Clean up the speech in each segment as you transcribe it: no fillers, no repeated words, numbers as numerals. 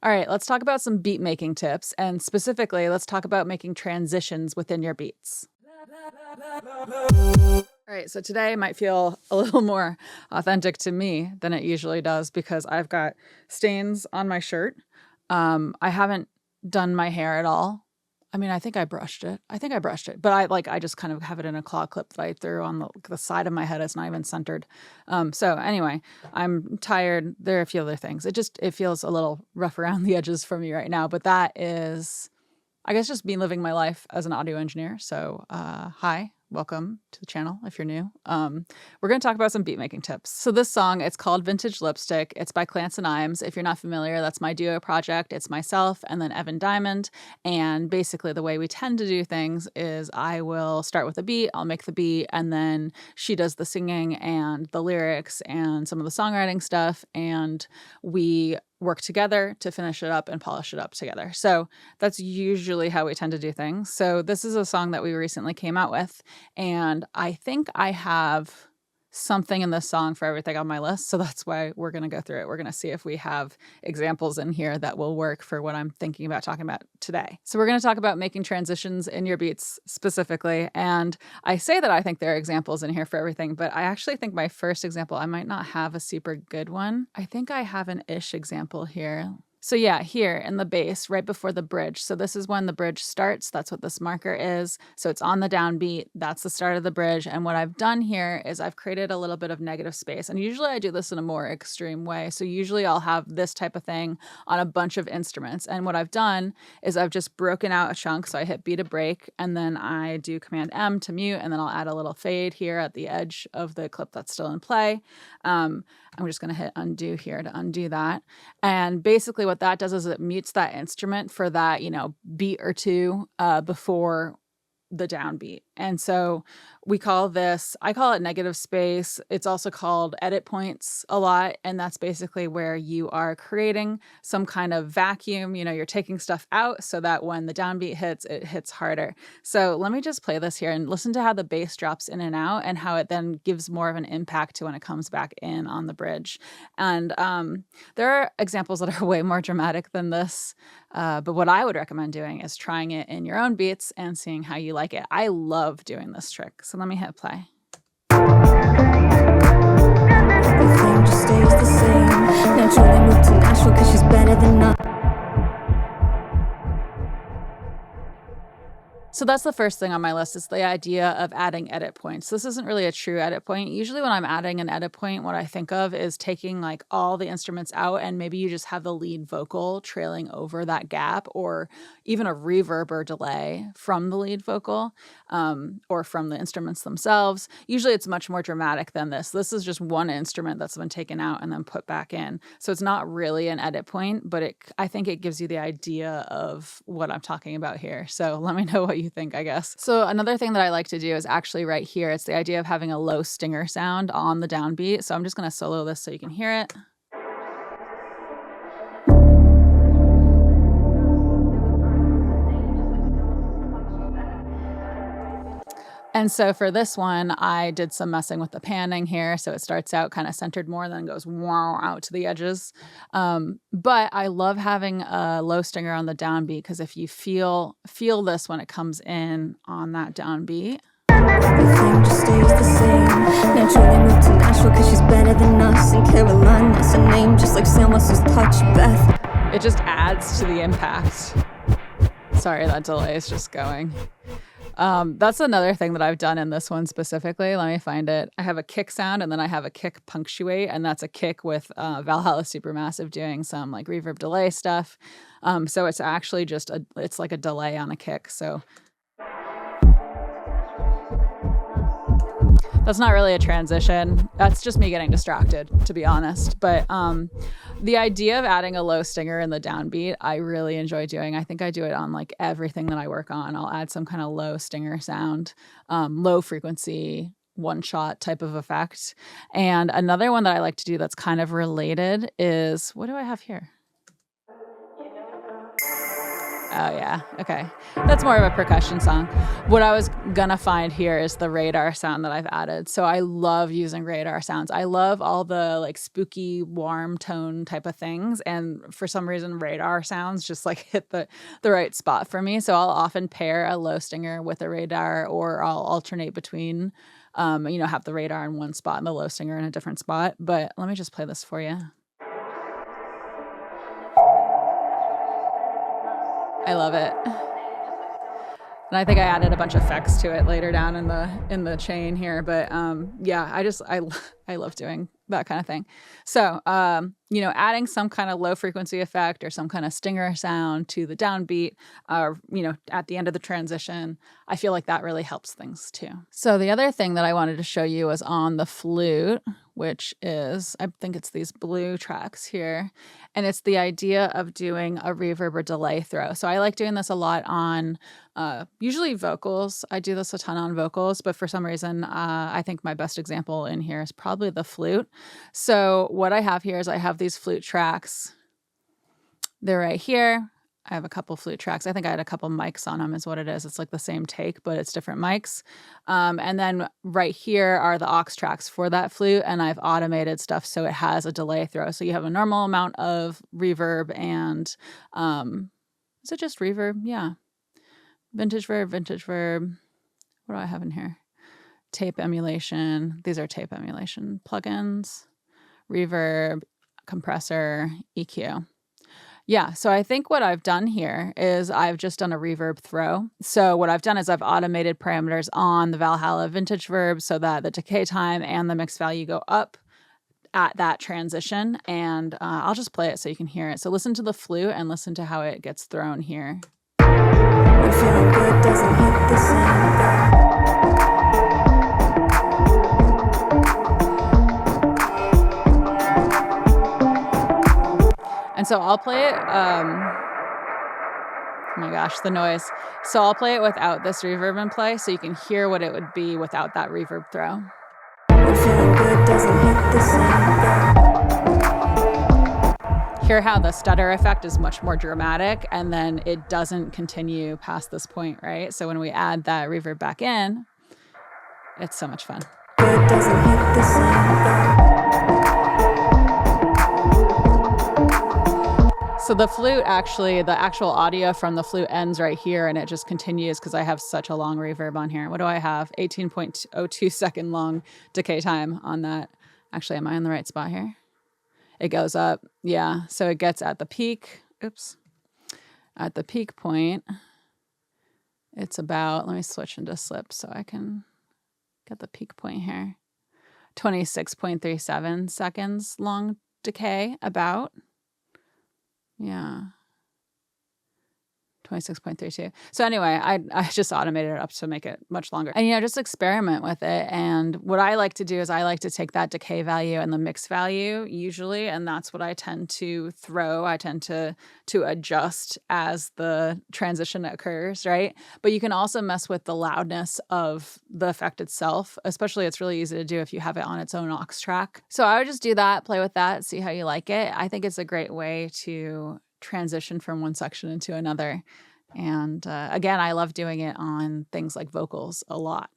All right, let's talk about some beat making tips, and specifically, let's talk about making transitions within your beats. All right, so today might feel a little more authentic to me than it usually does because I've got stains on my shirt. I haven't done my hair at all. I mean, I think I brushed it. But I just kind of have it in a claw clip that I threw on the side of my head. It's not even centered. So anyway, I'm tired. There are a few other things. It feels a little rough around the edges for me right now, but that is, I guess, just me living my life as an audio engineer. So, hi, welcome to the channel if you're new. We're going to talk about some beat making tips. So this song, it's called Vintage Lipstick. It's by Clance and Imes. If you're not familiar, that's my duo project. It's myself and then Evan Diamond. And basically the way we tend to do things is I will start with a beat, I'll make the beat, and then she does the singing and the lyrics and some of the songwriting stuff. And we work together to finish it up and polish it up together. So that's usually how we tend to do things. So this is a song that we recently came out with, and I think I have something in this song for everything on my list. So that's why we're going to go through it. We're going to see if we have examples in here that will work for what I'm thinking about talking about today. So we're going to talk about making transitions in your beats specifically. And I say that I think there are examples in here for everything, but I actually think my first example, I might not have a super good one. I think I have an ish example here. So yeah, here in the bass, right before the bridge. So this is when the bridge starts. That's what this marker is. So it's on the downbeat. That's the start of the bridge. And what I've done here is I've created a little bit of negative space. And usually I do this in a more extreme way. So usually I'll have this type of thing on a bunch of instruments. And what I've done is I've just broken out a chunk. So I hit B to break, and then I do Command M to mute, and then I'll add a little fade here at the edge of the clip that's still in play. I'm just going to hit undo here to undo that. And basically what that does is it mutes that instrument for that, beat or two before the downbeat. And so I call it negative space. It's also called edit points a lot. And that's basically where you are creating some kind of vacuum. You're taking stuff out so that when the downbeat hits, it hits harder. So let me just play this here and listen to how the bass drops in and out and how it then gives more of an impact to when it comes back in on the bridge. And there are examples that are way more dramatic than this. But what I would recommend doing is trying it in your own beats and seeing how you like it. I love doing this trick. So let me hit play. Everything just stays the same. Naturally moved to Nashville because she's better than us. So that's the first thing on my list, is the idea of adding edit points. This isn't really a true edit point. Usually when I'm adding an edit point, what I think of is taking like all the instruments out, and maybe you just have the lead vocal trailing over that gap, or even a reverb or delay from the lead vocal, or from the instruments themselves. Usually it's much more dramatic than this. This is just one instrument that's been taken out and then put back in. So it's not really an edit point, but I think it gives you the idea of what I'm talking about here. So let me know what you think, I guess. So another thing that I like to do is actually right here. It's the idea of having a low stinger sound on the downbeat. So I'm just going to solo this so you can hear it. And so for this one, I did some messing with the panning here. So it starts out kind of centered more, then goes wow out to the edges. But I love having a low stinger on the downbeat, because if you feel this when it comes in on that downbeat. Everything just stays the same. Naturally moved to Nashville because she's better than us. In Carolina, that's her name, just like Cymbals' touch, Beth. It just adds to the impact. Sorry, that delay is just going. That's another thing that I've done in this one specifically. Let me find it. I have a kick sound, and then I have a kick punctuate, and that's a kick with Valhalla Supermassive doing some like reverb delay stuff. So it's actually just it's like a delay on a kick. So that's not really a transition. That's just me getting distracted, to be honest. But the idea of adding a low stinger in the downbeat, I really enjoy doing. I think I do it on like everything that I work on. I'll add some kind of low stinger sound, low frequency, one shot type of effect. And another one that I like to do that's kind of related is, what do I have here? Oh yeah, okay. That's more of a percussion song. What I was gonna find here is the radar sound that I've added. So I love using radar sounds. I love all the like spooky, warm tone type of things. And for some reason, radar sounds just like hit the right spot for me. So I'll often pair a low stinger with a radar, or I'll alternate between, have the radar in one spot and the low stinger in a different spot. But let me just play this for you. I love it. And I think I added a bunch of effects to it later down in the chain here, but yeah, I love doing that kind of thing. So adding some kind of low frequency effect or some kind of stinger sound to the downbeat, at the end of the transition, I feel like that really helps things too. So the other thing that I wanted to show you was on the flute, which is, I think it's these blue tracks here. And it's the idea of doing a reverb or delay throw. So I like doing this a lot on usually vocals. I do this a ton on vocals, but for some reason, I think my best example in here is probably the flute. So what I have here is I have these flute tracks. They're right here. I have a couple flute tracks. I think I had a couple mics on them is what it is. It's like the same take, but it's different mics. And then right here are the aux tracks for that flute, and I've automated stuff so it has a delay throw. So you have a normal amount of reverb and, is it just reverb? Yeah. Vintage verb. What do I have in here? Tape emulation. These are tape emulation plugins, reverb, compressor, EQ. Yeah, so I think what I've done here is I've just done a reverb throw. So what I've done is I've automated parameters on the Valhalla vintage verb so that the decay time and the mix value go up at that transition. And I'll just play it so you can hear it. So listen to the flute and listen to how it gets thrown here. When feeling good doesn't hit the same. And so I'll play it, oh my gosh, the noise. So I'll play it without this reverb in play so you can hear what it would be without that reverb throw. When feeling good doesn't hit the same. Hear how the stutter effect is much more dramatic and then it doesn't continue past this point, right? So when we add that reverb back in, it's so much fun. Good doesn't hit the same. So the flute actually, the actual audio from the flute ends right here and it just continues because I have such a long reverb on here. What do I have? 18.02 second long decay time on that. Actually, am I in the right spot here? It goes up. Yeah. So it gets at the peak. Oops. At the peak point, it's about, let me switch into slip so I can get the peak point here. 26.37 seconds long decay about. Yeah. 26.32. So anyway, I just automated it up to make it much longer. And, just experiment with it. And what I like to do is I like to take that decay value and the mix value usually, and that's what I tend to throw. I tend to adjust as the transition occurs, right? But you can also mess with the loudness of the effect itself, especially it's really easy to do if you have it on its own aux track. So I would just do that, play with that, see how you like it. I think it's a great way to transition from one section into another. And again, I love doing it on things like vocals a lot.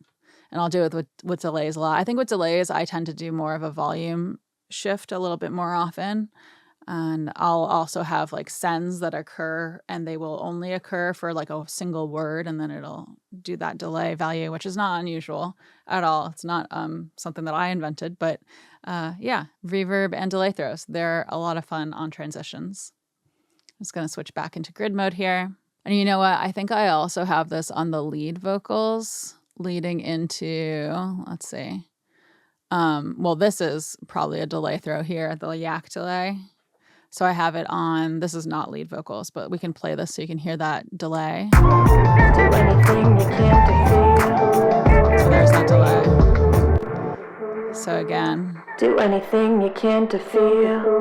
And I'll do it with delays a lot. I think with delays, I tend to do more of a volume shift a little bit more often. And I'll also have like sends that occur and they will only occur for like a single word. And then it'll do that delay value, which is not unusual at all. It's not something that I invented, but yeah, reverb and delay throws. They're a lot of fun on transitions. I'm just going to switch back into grid mode here. And you know what? I think I also have this on the lead vocals leading into, let's see. Well, this is probably a delay throw here, the yak delay. So I have it on, this is not lead vocals, but we can play this so you can hear that delay. Do anything you can to feel. So there's that delay. So again. Do anything you can to feel.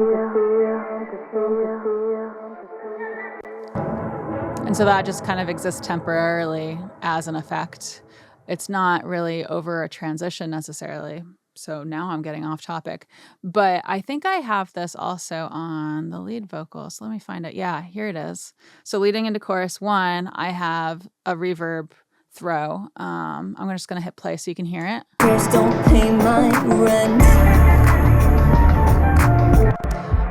And so that just kind of exists temporarily as an effect. It's not really over a transition necessarily, So now I'm getting off topic. But I think I have this also on the lead vocal. So let me find it. Yeah, here it is. So leading into chorus 1, I have a reverb throw. I'm just going to hit play so you can hear it. Don't pay my rent.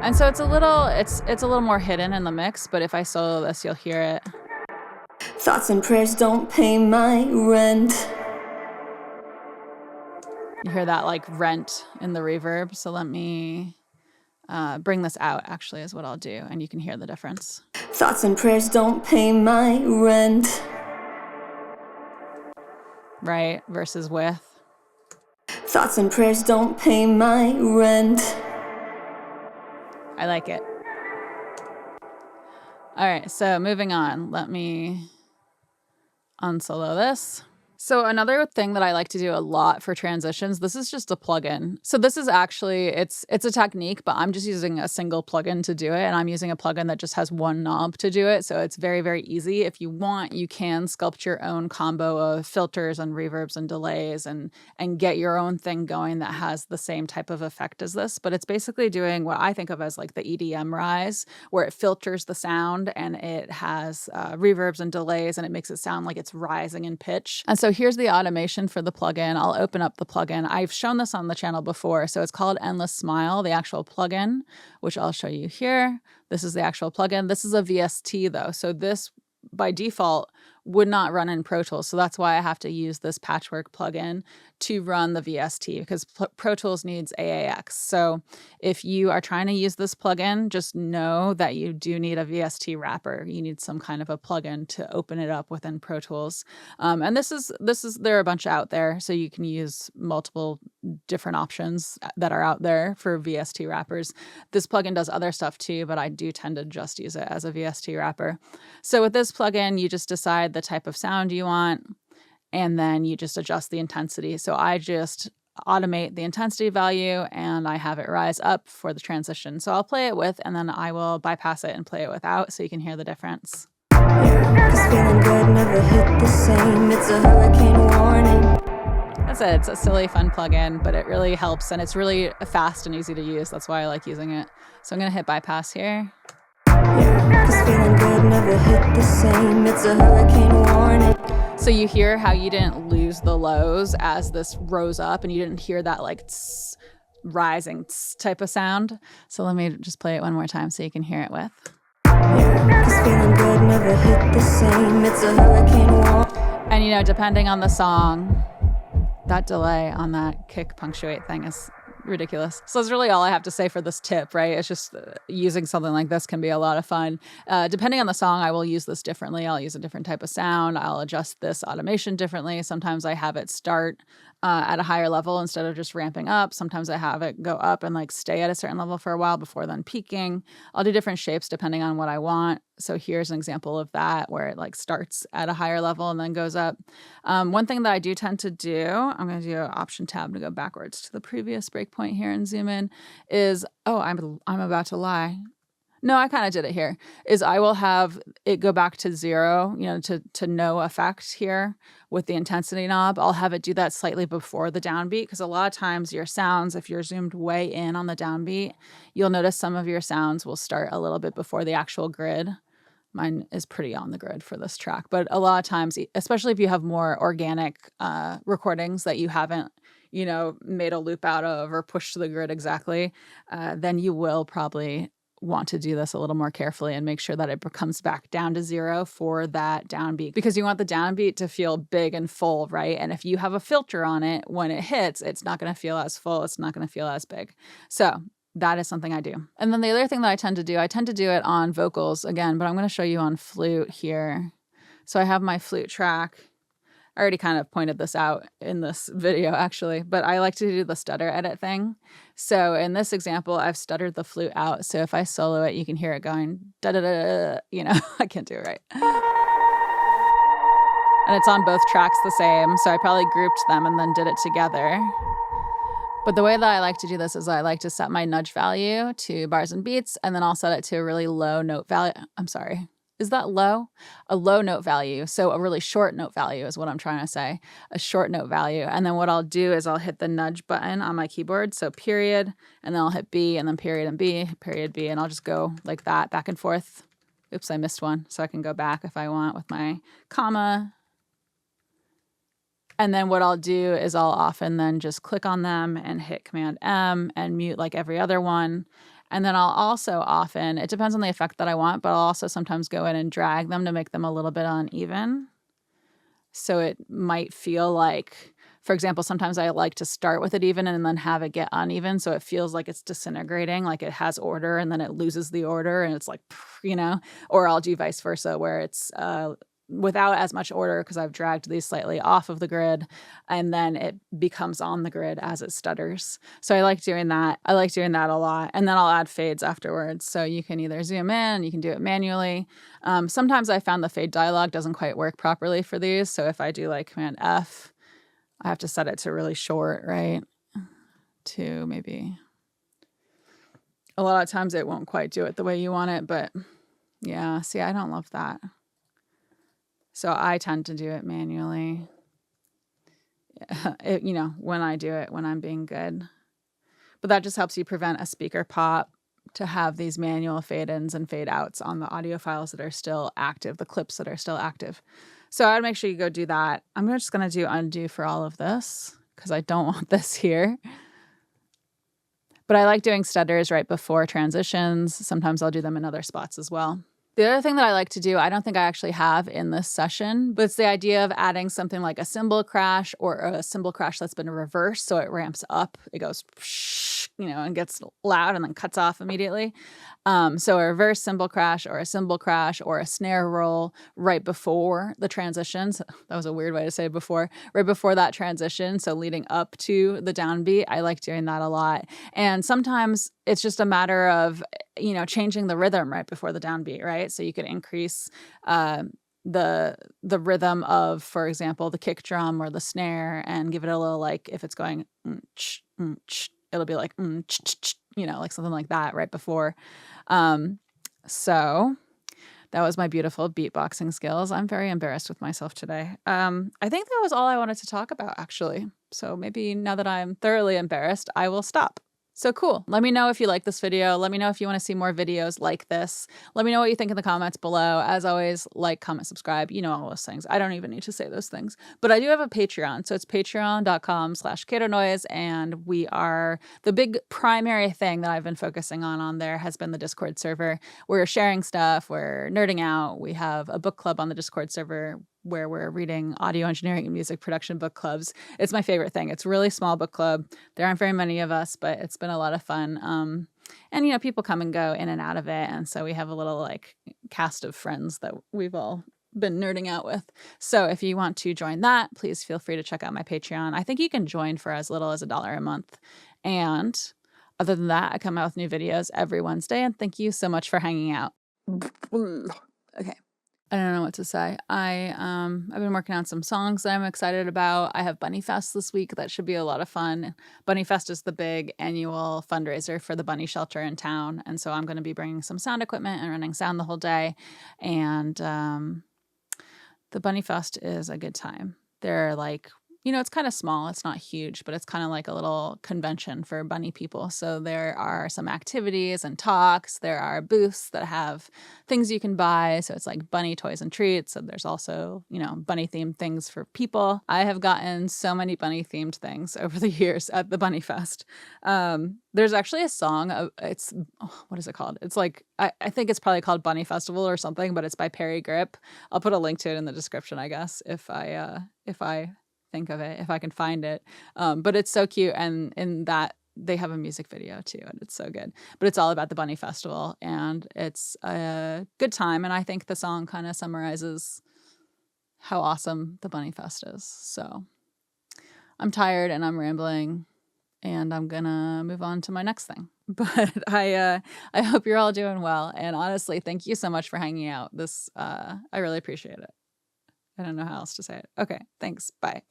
And so it's a little more hidden in the mix, but if I solo this, you'll hear it. Thoughts and prayers don't pay my rent. You hear that like rent in the reverb. So let me bring this out, actually, is what I'll do, and you can hear the difference. Thoughts and prayers don't pay my rent. Right, versus with. Thoughts and prayers don't pay my rent. I like it. All right, so moving on. Let me unsolo this. So another thing that I like to do a lot for transitions, this is just a plugin. So this is actually, it's a technique, but I'm just using a single plugin to do it. And I'm using a plugin that just has one knob to do it. So it's very, very easy. If you want, you can sculpt your own combo of filters and reverbs and delays and get your own thing going that has the same type of effect as this. But it's basically doing what I think of as like the EDM rise, where it filters the sound and it has reverbs and delays and it makes it sound like it's rising in pitch. And so here's the automation for the plugin. I'll open up the plugin. I've shown this on the channel before. So it's called Endless Smile, the actual plugin, which I'll show you here. This is the actual plugin. This is a VST though. So this by default would not run in Pro Tools. So that's why I have to use this Patchwork plugin to run the VST, because Pro Tools needs AAX. So if you are trying to use this plugin, just know that you do need a VST wrapper. You need some kind of a plugin to open it up within Pro Tools. And there are a bunch out there, so you can use multiple different options that are out there for VST wrappers. This plugin does other stuff too, but I do tend to just use it as a VST wrapper. So with this plugin, you just decide the type of sound you want, and then you just adjust the intensity. So I just automate the intensity value and I have it rise up for the transition. So I'll play it with, and then I will bypass it and play it without so you can hear the difference. This feeling good never hit the same. It's a hurricane warning. That's it. It's a silly, fun plugin, but it really helps, and it's really fast and easy to use. That's why I like using it. So I'm going to hit bypass here. This feeling good never hit the same. It's a hurricane warning. So you hear how you didn't lose the lows as this rose up, and you didn't hear that like tss, rising tss type of sound. So let me just play it one more time so you can hear it with. This feeling good never hit the same. It's a hurricane warning. And you know, depending on the song, that delay on that kick punctuate thing is ridiculous. So that's really all I have to say for this tip, right? It's just using something like this can be a lot of fun. Depending on the song, I will use this differently. I'll use a different type of sound. I'll adjust this automation differently. Sometimes I have it start at a higher level instead of just ramping up. Sometimes I have it go up and like stay at a certain level for a while before then peaking. I'll do different shapes depending on what I want. So here's an example of that where it like starts at a higher level and then goes up. One thing that I do tend to do, I'm going to do an option tab to go backwards to the previous breakpoint here and zoom in, is, oh, I'm about to lie. No, I kind of did it here, is I will have it go back to 0, you know, to no effect here with the intensity knob. I'll have it do that slightly before the downbeat, because a lot of times your sounds, if you're zoomed way in on the downbeat, you'll notice some of your sounds will start a little bit before the actual grid. Mine is pretty on the grid for this track, but a lot of times, especially if you have more organic recordings that you haven't, you know, made a loop out of or pushed to the grid exactly, then you will probably want to do this a little more carefully and make sure that it comes back down to 0 for that downbeat, because you want the downbeat to feel big and full, right? And if you have a filter on it, when it hits, it's not going to feel as full. It's not going to feel as big. So that is something I do. And then the other thing that I tend to do it on vocals again, but I'm going to show you on flute here. So I have my flute track. I already kind of pointed this out in this video actually, but I like to do the stutter edit thing. So in this example, I've stuttered the flute out. So if I solo it, you can hear it going da da da da, you know, I can't do it right. And it's on both tracks the same. So I probably grouped them and then did it together. But the way that I like to do this is I like to set my nudge value to bars and beats, and then I'll set it to a really low note value. I'm sorry. Is that low? A low note value. So a really short note value is what I'm trying to say. A short note value. And then what I'll do is I'll hit the nudge button on my keyboard. So period, and then I'll hit B, and then period and B, period B, and I'll just go like that back and forth. Oops, I missed one. So I can go back if I want with my comma. And then what I'll do is I'll often then just click on them and hit Command M and mute like every other one. And then I'll also often, it depends on the effect that I want, but I'll also sometimes go in and drag them to make them a little bit uneven. So it might feel like, for example, sometimes I like to start with it even and then have it get uneven. So it feels like it's disintegrating, like it has order and then it loses the order and it's like, you know, or I'll do vice versa where it's without as much order because I've dragged these slightly off of the grid and then it becomes on the grid as it stutters. So I like doing that. I like doing that a lot. And then I'll add fades afterwards. So you can either zoom in, you can do it manually. Sometimes I found the fade dialog doesn't quite work properly for these. So if I do like Command F, I have to set it to really short, right? To maybe, a lot of times it won't quite do it the way you want it, but yeah, see, I don't love that. So I tend to do it manually, you know, when I do it, when I'm being good. But that just helps you prevent a speaker pop to have these manual fade-ins and fade-outs on the audio files that are still active, the clips that are still active. So I'd make sure you go do that. I'm just going to do undo for all of this because I don't want this here. But I like doing stutters right before transitions. Sometimes I'll do them in other spots as well. The other thing that I like to do, I don't think I actually have in this session, but it's the idea of adding something like a cymbal crash or a cymbal crash that's been reversed. So it ramps up, it goes, you know, and gets loud and then cuts off immediately. So a reverse cymbal crash or a cymbal crash or a snare roll right before the transitions. That was a weird way to say it before. Right before that transition, so leading up to the downbeat, I like doing that a lot. And sometimes it's just a matter of, you know, changing the rhythm right before the downbeat, right? So you could increase the rhythm of, for example, the kick drum or the snare and give it a little, like if it's going, it'll be like, you know, like something like that right before. So that was my beautiful beatboxing skills. I'm very embarrassed with myself today. I think that was all I wanted to talk about, actually. So maybe now that I'm thoroughly embarrassed, I will stop. So cool. Let me know if you like this video. Let me know if you want to see more videos like this. Let me know what you think in the comments below. As always, like, comment, subscribe. You know all those things. I don't even need to say those things. But I do have a Patreon. So it's patreon.com/CatoNoise. And we are, the big primary thing that I've been focusing on there has been the Discord server. We're sharing stuff. We're nerding out. We have a book club on the Discord server where we're reading audio engineering and music production book clubs. It's my favorite thing. It's a really small book club. There aren't very many of us, but it's been a lot of fun. And, you know, people come and go in and out of it. And so we have a little like cast of friends that we've all been nerding out with. So if you want to join that, please feel free to check out my Patreon. I think you can join for as little as $1 a month. And other than that, I come out with new videos every Wednesday. And thank you so much for hanging out. Okay. I don't know what to say. I've been working on some songs that I'm excited about. I have Bunny Fest this week. That should be a lot of fun. Bunny Fest is the big annual fundraiser for the bunny shelter in town. And so I'm going to be bringing some sound equipment and running sound the whole day. And the Bunny Fest is a good time. They're like, you know, it's kind of small. It's not huge, but it's kind of like a little convention for bunny people. So there are some activities and talks. There are booths that have things you can buy. So it's like bunny toys and treats. So there's also, you know, bunny themed things for people. I have gotten so many bunny themed things over the years at the Bunny Fest. There's actually a song. What is it called? It's like, I think it's probably called Bunny Festival or something, but it's by Perry Grip. I'll put a link to it in the description, I guess, if I think of it, if I can find it. But it's so cute. And in that they have a music video too, and it's so good. But it's all about the Bunny Festival, and it's a good time. And I think the song kind of summarizes how awesome the Bunny Fest is. So I'm tired and I'm rambling, and I'm gonna move on to my next thing. But I hope you're all doing well. And honestly, thank you so much for hanging out. I really appreciate it. I don't know how else to say it. Okay, thanks. Bye.